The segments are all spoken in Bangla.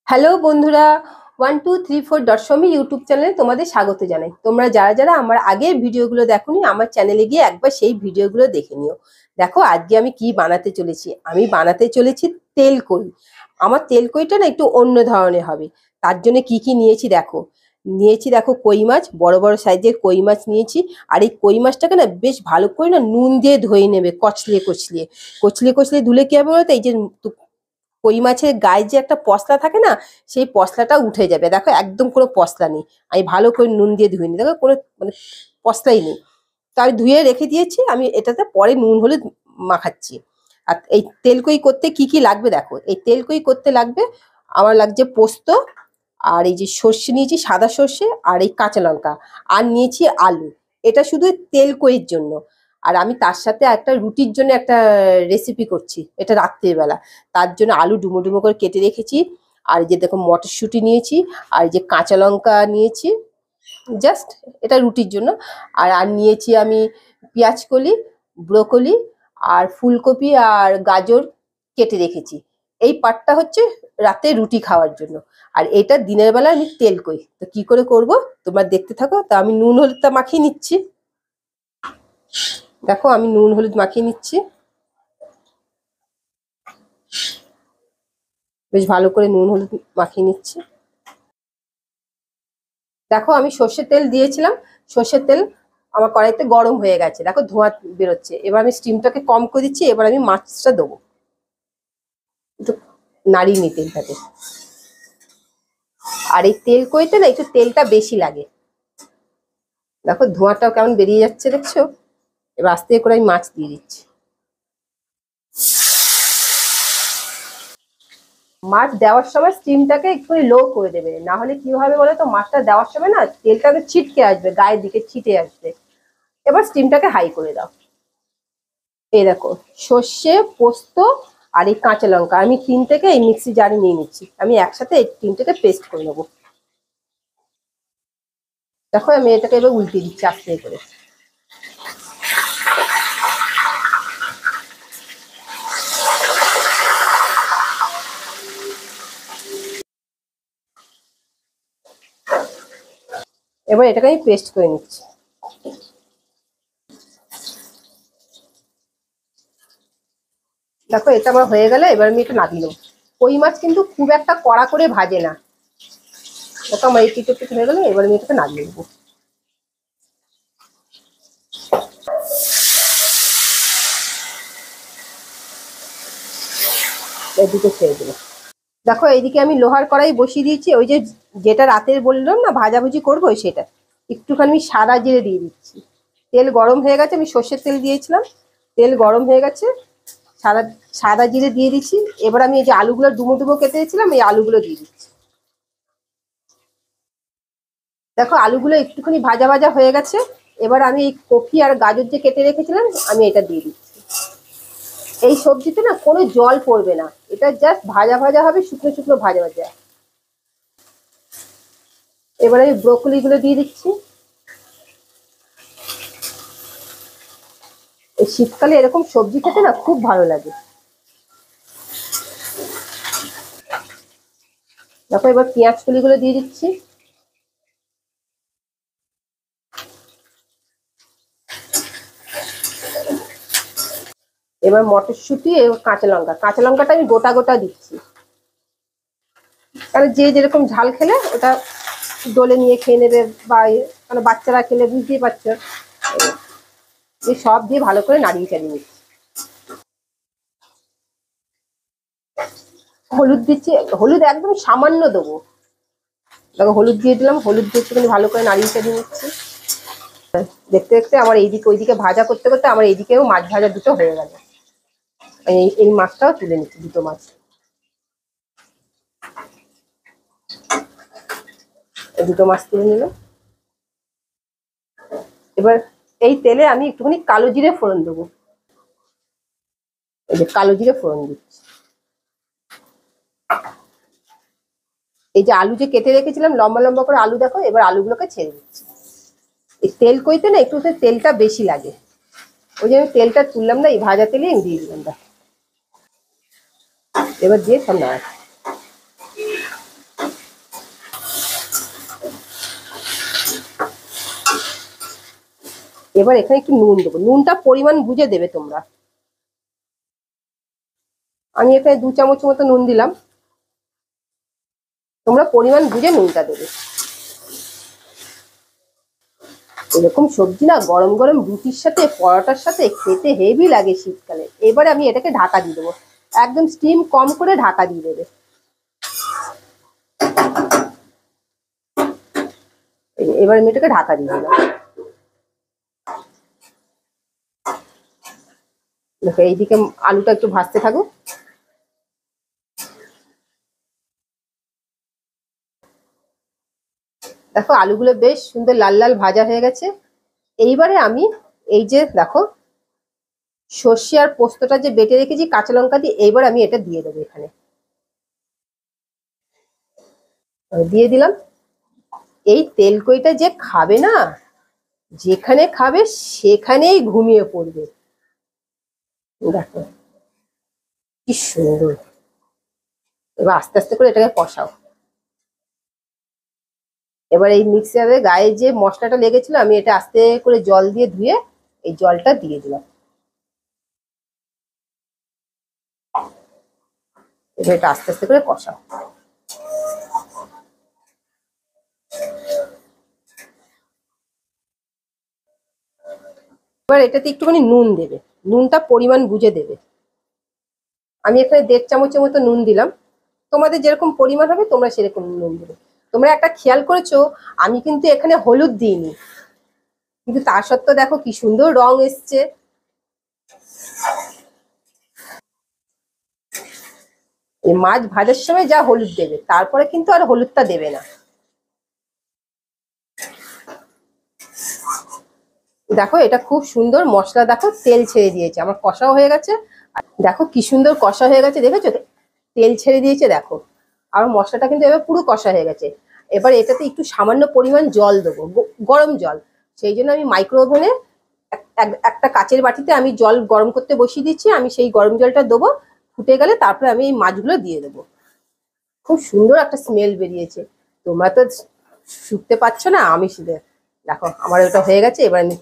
হ্যালো বন্ধুরা, 1234.somi ইউটিউব চ্যানেলে তোমাদের স্বাগত জানাই। তোমরা যারা যারা আমার আগের ভিডিওগুলো দেখোনি, আমার চ্যানেলে গিয়ে একবার সেই ভিডিওগুলো দেখে নিও। দেখো আজকে আমি কি বানাতে চলেছি। আমি বানাতে চলেছি তেলকই। আমার তেলকইটা না একটু অন্য ধরনের হবে। তার জন্য কি কি নিয়েছি দেখো। নিয়েছি দেখো কই মাছ, বড় বড় সাইজের কই মাছ নিয়েছি। আর এই কই মাছটাকে না বেশ ভালো করে না নুন দিয়ে ধুয়ে নেবে, কচলিয়ে কচলিয়ে কচলিয়ে কচলিয়ে ধুলে কি হবে বলতো, এই যে কই মাছের গায়ে যে একটা পশলা থাকে না, সেই পশলাটা উঠে যাবে। দেখো একদম কোনো পশলা নেই। আমি ভালো করে নুন দিয়ে ধুয়ে নিই, দেখো কোনো মানে পশলাই নেই। তো আমি ধুয়ে রেখে দিয়েছি। আমি এটাতে পরে নুন হলুদ মাখাচ্ছি। আর এই তেলকই করতে কি কি লাগবে দেখো। এই তেলকই করতে লাগবে, আমার লাগছে পোস্ত, আর এই যে সর্ষে নিয়েছি, সাদা সর্ষে, আর এই কাঁচা লঙ্কা, আর নিয়েছি আলু। এটা শুধু তেলকইয়ের জন্য। আর আমি তার সাথে একটা রুটির জন্য একটা রেসিপি করছি, এটা রাত্রের বেলা। তার জন্য আলু ডুমো ডুমো করে কেটে রেখেছি। আর এই যে দেখো মটরশুঁটি নিয়েছি, আর এই যে কাঁচা লঙ্কা নিয়েছি জাস্ট এটা রুটির জন্য। আর আর নিয়েছি আমি পেঁয়াজকলি, ব্রোকলি, আর ফুলকপি আর গাজর কেটে রেখেছি। এই পাটটা হচ্ছে রাতে রুটি খাওয়ার জন্য। আর এটা দিনের বেলা আমি তেল কই। তো কি করে করব তোমরা দেখতে থাকো। তা আমি নুন হলুদটা মাখিয়ে নিচ্ছি। দেখো আমি নুন হলুদ মাখিয়ে নিচ্ছি, বেশ ভালো করে নুন হলুদ মাখিয়ে নিচ্ছি। দেখো আমি সর্ষের তেল দিয়েছিলাম। সর্ষের তেল আমার কড়াইতে গরম হয়ে গেছে, দেখো ধোঁয়া বেরোচ্ছে। এবার আমি স্টিমটাকে কম করে দিচ্ছি। এবার আমি মাছটা দেবো, একটু নাড়িয়ে নিতে থাকে। আর এই তেল কইতে না একটু তেলটা বেশি লাগে। দেখো ধোঁয়াটাও কেমন বেরিয়ে যাচ্ছে, দেখছো? এবার আস্তে করে আমি মাছ দিয়ে দিচ্ছি। মাছ দেওয়ার সময় স্টিমটাকে একটু লো করে দেবে, না হলে কি হবে বলো তো, মাছটা দেওয়ার সময় না তেলটাকে ছিটকে আসবে, গায়ের দিকে ছিটে আসবে। এবার স্টিমটাকে হাই করে দাও। এই দেখো সর্ষে, পোস্ত, আর এই কাঁচা লঙ্কা আমি তিনটেকে এই মিক্সি জারে নিয়ে নিচ্ছি। আমি একসাথে এই তিনটেকে পেস্ট করে নেবো। দেখো আমি এটাকে এবার উল্টে দিচ্ছি আস্তে করে। এবার এটাকে আমি পেস্ট করে নিচ্ছি। দেখো এটা আমার হয়ে গেলে এবার আমি এটা নামিয়ে নেবো। কই মাছ কিন্তু খুব একটা কড়া করে ভাজে না। দেখো আমার এই পিঠে পিঠে হয়ে গেলে এবার আমি এটাকে নামিয়ে নেবো। এদিকে ছেড়ে দেবো। দেখো এইদিকে আমি লোহার কড়াই বসিয়ে দিয়েছি। ওই যে যেটা রাতের বললাম না ভাজাভুজি করবো, সেটা একটুখানি আমি সাদা জিরে দিয়ে দিচ্ছি। তেল গরম হয়ে গেছে, আমি সর্ষের তেল দিয়েছিলাম। তেল গরম হয়ে গেছে, সাদা সাদা জিরে দিয়ে দিচ্ছি। এবার আমি এই যে আলুগুলো ডুমো ডুমো কেটে দিয়েছিলাম, এই আলুগুলো দিয়ে দিচ্ছি। দেখো আলুগুলো একটুখানি ভাজা ভাজা হয়ে গেছে। এবার আমি এই কপি আর গাজর যে কেটে রেখেছিলাম, আমি এটা দিয়ে দিচ্ছি। এই সবজিতে না কোনো জল পড়বে না, এটা জাস্ট ভাজা ভাজা হবে, শুকনো শুকনো ভাজা ভাজা। এবার আমি ব্রোকলি গুলো দিয়ে দিচ্ছি। এই শীতকালে এরকম সবজি খেতে না খুব ভালো লাগে। দেখো এবার পেঁয়াজ কলিগুলো দিয়ে দিচ্ছি। এবার মটরশুঁটি এবং কাঁচা লঙ্কাটা আমি গোটা গোটা দিচ্ছি। কারণ যে যেরকম ঝাল খেলে ওটা ডলে নিয়ে খেয়ে নেবে, বা মানে বাচ্চারা খেলে বুঝতেই পারছো। এই সব দিয়ে ভালো করে নাড়িয়ে চাড়িয়ে নিচ্ছি। হলুদ দিচ্ছি, হলুদ একদম সামান্য দেবো। দেখো হলুদ দিয়ে দিলাম, হলুদ দিয়ে একটুখানি ভালো করে নাড়িয়ে চাড়িয়ে নিচ্ছি। দেখতে দেখতে আমার এইদিকে ওইদিকে ভাজা করতে করতে আমার এইদিকেও মাছ ভাজা দুটো হয়ে গেল। এই মাছটাও তুলে নিচ্ছি, দুটো মাছ। এই দুটো মাছ তুলে নিলাম। এবার এই তেলে আমি একটুখানি কালো জিরে ফোড়ন দেবো। এই যে কালো জিরে ফোড়ন দিচ্ছি। এই যে আলু যে কেটে রেখেছিলাম লম্বা লম্বা করে আলু, দেখো এবার আলুগুলোকে ছেড়ে দিচ্ছি। এই তেল কইতে না একটু তেলটা বেশি লাগে, ওই যে আমি তেলটা তুললাম না, এই ভাজা তেলে আমি দিয়ে দিলাম। এবার দিয়ে সব নাড়াচ্ছি। এবার এখানে একটু নুন দেবো, নুনটা পরিমাণ বুঝে দেবে তোমরা। আমি এখানে 2 চামচ মতো নুন দিলাম, তোমরা পরিমাণ বুঝে নুনটা দেবে। এরকম সবজি না গরম গরম রুটির সাথে পরোটার সাথে খেতে হেভি লাগে শীতকালে। এবারে আমি এটাকে ঢাকা দিয়ে দেবো, একদম স্টিম কম করে ঢাকা দিয়ে দেবে। এবার আমি এটাকে ঢাকা দিয়ে দিলাম। দেখো এইদিকে আলুটা একটু ভাজতে থাকুক। দেখো আলুগুলো বেশ সুন্দর লাল লাল ভাজা হয়ে গেছে। এইবারে আমি এই যে দেখো সর্ষে আর পোস্তটা যে বেটে রেখেছি কাঁচা লঙ্কা দিয়ে, এইবার আমি এটা দিয়ে দেবো এখানে, দিয়ে দিলাম। এই তেলকইটা যে খাবে না, যেখানে খাবে সেখানেই ঘুমিয়ে পড়বে। দেখো কি সুন্দর। এবার আস্তে আস্তে করে এটাকে কষাও। এবার এই মিক্সারে গায়ে যে মশলাটা লেগেছিল আমি এটা আস্তে করে জল দিয়ে ধুয়ে এই জলটা দিয়ে দিলাম। এবার এটা আস্তে আস্তে করে কষাও। এবার এটাতে একটুখানি নুন দেবে, নুনটা পরিমাণ বুঝে দেবে। আমি এখানে 1.5 চামচের মতো নুন দিলাম, তোমাদের যেরকম পরিমাণ হবে তোমরা সেরকম নুন দেবে। তোমরা একটা খেয়াল করেছো আমি কিন্তু এখানে হলুদ দিইনি, কিন্তু তা সত্ত্বেও দেখো কি সুন্দর রং এসছে। এই মাছ ভাজার সময় যা হলুদ দেবে, তারপরে কিন্তু আর হলুদটা দেবে না। দেখো এটা খুব সুন্দর মশলা, দেখো তেল ছেড়ে দিয়েছে, আমার কষাও হয়ে গেছে। দেখো কি সুন্দর কষা হয়ে গেছে, দেখেছো তেল ছেড়ে দিয়েছে। দেখো আর মশলাটা কিন্তু এবার পুরো কষা হয়ে গেছে। এবার এটাতে একটু সামান্য পরিমাণ জল দেবো, গরম জল। সেই জন্য আমি মাইক্রো ওভেনে একটা কাচের বাটিতে আমি জল গরম করতে বসিয়ে দিচ্ছি, আমি সেই গরম জলটা দেবো। ফুটে গেলে তারপরে আমি এই মাছগুলো দিয়ে দেবো। খুব সুন্দর একটা স্মেল বেরিয়েছে, তোমরা তো শুকতে পারছো না, আমি শুধু দেখো আমার ওটা হয়ে গেছে। এবার আমি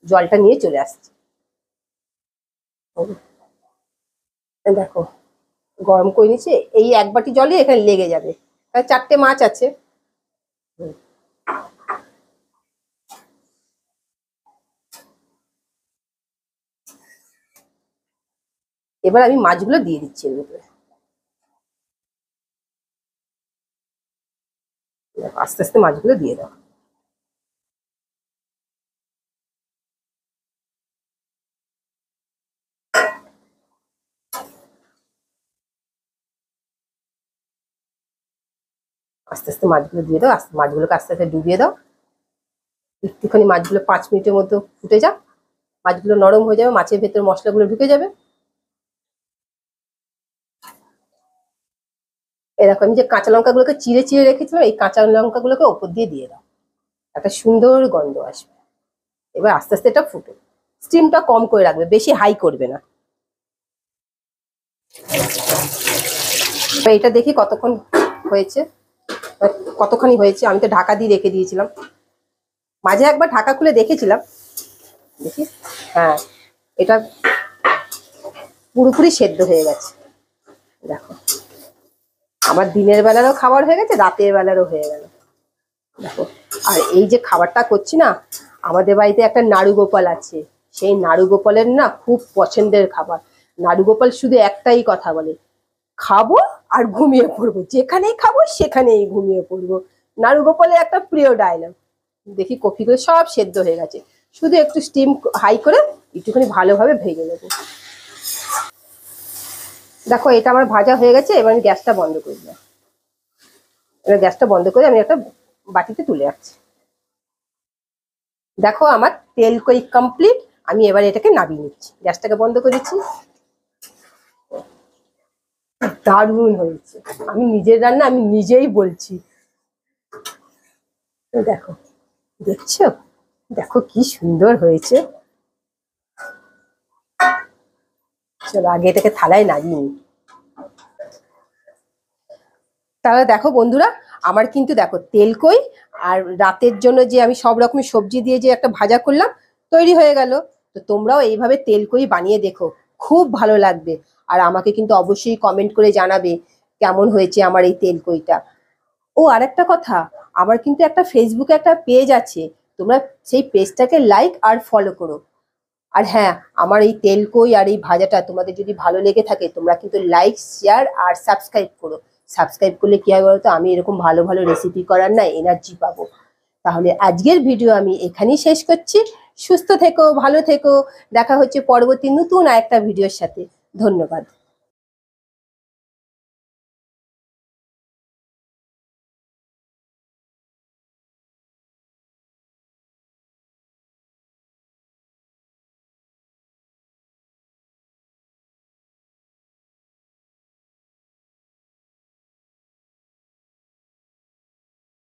জলটা নিয়ে চলে আসছি। দেখো গরম করে নিচ্ছে, এই 1 বাটি জলে এখানে লেগে যাবে, 4টে মাছ আছে। এবার আমি মাছগুলো দিয়ে দিচ্ছি এর ভিতরে। আস্তে আস্তে মাছগুলো দিয়ে দাও। আস্তে আস্তে মাছগুলো দিয়ে দাও, মাছগুলোকে আস্তে আস্তে ডুবিয়ে দাও। একটুখানি মাছগুলো 5 মিনিটের মতো ফুটে যাক, মাছগুলো নরম হয়ে যাবে, মাছের ভেতরে মশলাগুলো ঢুকে যাবে। এরকম আমি যে কাঁচা লঙ্কাগুলোকে চিড়ে চিড়ে রেখেছিলাম, এই কাঁচা লঙ্কাগুলোকে ওপর দিয়ে দাও, একটা সুন্দর গন্ধ আসবে। এবার আস্তে আস্তে এটা ফুটে, স্টিমটা কম করে রাখবে, বেশি হাই করবে না। এটা দেখি কতক্ষণ হয়েছে, কতখানি হয়েছে। আমি তো ঢাকা দিয়ে রেখে দিয়েছিলাম, মাঝে একবার ঢাকা খুলে দেখেছিলাম, দেখি। হ্যাঁ এটা পুরোপুরি সেদ্ধ হয়ে গেছে। দেখো আমার দিনের বেলারও খাবার হয়ে গেছে, রাতের বেলারও হয়ে গেল। দেখো আর এই যে খাবারটা করছি না, আমাদের বাড়িতে একটা নাড়ু গোপাল আছে, সেই নাড়ু গোপালের না খুব পছন্দের খাবার। নাড়ু গোপাল শুধু একটাই কথা বলে, খাবো আর ঘুমিয়ে পড়বো, যেখানেই খাবো সেখানেই ঘুমিয়ে পড়বো। নাড়ু গোপালের একটা প্রিয় ডায়লগ। দেখি কফিগুলো সব সেদ্ধ হয়ে গেছে, শুধু একটু স্টিম হাই করে একটুখানি ভালোভাবে ভেজে নেবো। দেখো এটা আমার ভাজা হয়ে গেছে, এবার আমি গ্যাসটা বন্ধ করে দিলাম। এবার গ্যাসটা বন্ধ করে আমি একটা বাটিতে তুলে রাখছি। দেখো আমার তেল কই কমপ্লিট, আমি এবার এটাকে নামিয়ে নিচ্ছি, গ্যাসটাকে বন্ধ করে দিচ্ছি। দারুণ হয়েছে, আমি নিজের রান্না আমি নিজেই বলছি। দেখো দেখছো, দেখো কি সুন্দর হয়েছে। চলো আগে এটাকে থালায় নামিয়ে নিই। তাহলে দেখো বন্ধুরা, আমার কিন্তু দেখো তেল কই আর রাতের জন্য যে আমি সব রকমের সবজি দিয়ে যে একটা ভাজা করলাম, তো তৈরি হয়ে গেল। তো তোমরাও এইভাবে তেলকই বানিয়ে দেখো, খুব ভালো লাগবে। আর আমাকে কিন্তু অবশ্যই কমেন্ট করে জানাবে কেমন হয়েছে আমার এই তেলকইটা। ও আরেকটা কথা, আমার কিন্তু একটা ফেসবুকে একটা পেজ আছে, তোমরা সেই পেজটাকে লাইক আর ফলো করো। আর হ্যাঁ, আমার এই তেলকই আর এই ভাজাটা তোমাদের যদি ভালো লেগে থাকে, তোমরা কিন্তু লাইক, শেয়ার আর সাবস্ক্রাইব করো। সাবস্ক্রাইব করলে কি হয় বলতো, আমি এরকম ভালো ভালো রেসিপি করার না এনার্জি পাবো। তাহলে আজকের ভিডিও আমি এখানেই শেষ করছি। সুস্থ থেকো, ভালো থেকো। দেখা হচ্ছে পরবর্তী নতুন আরেকটা ভিডিওর সাথে। ধন্যবাদ।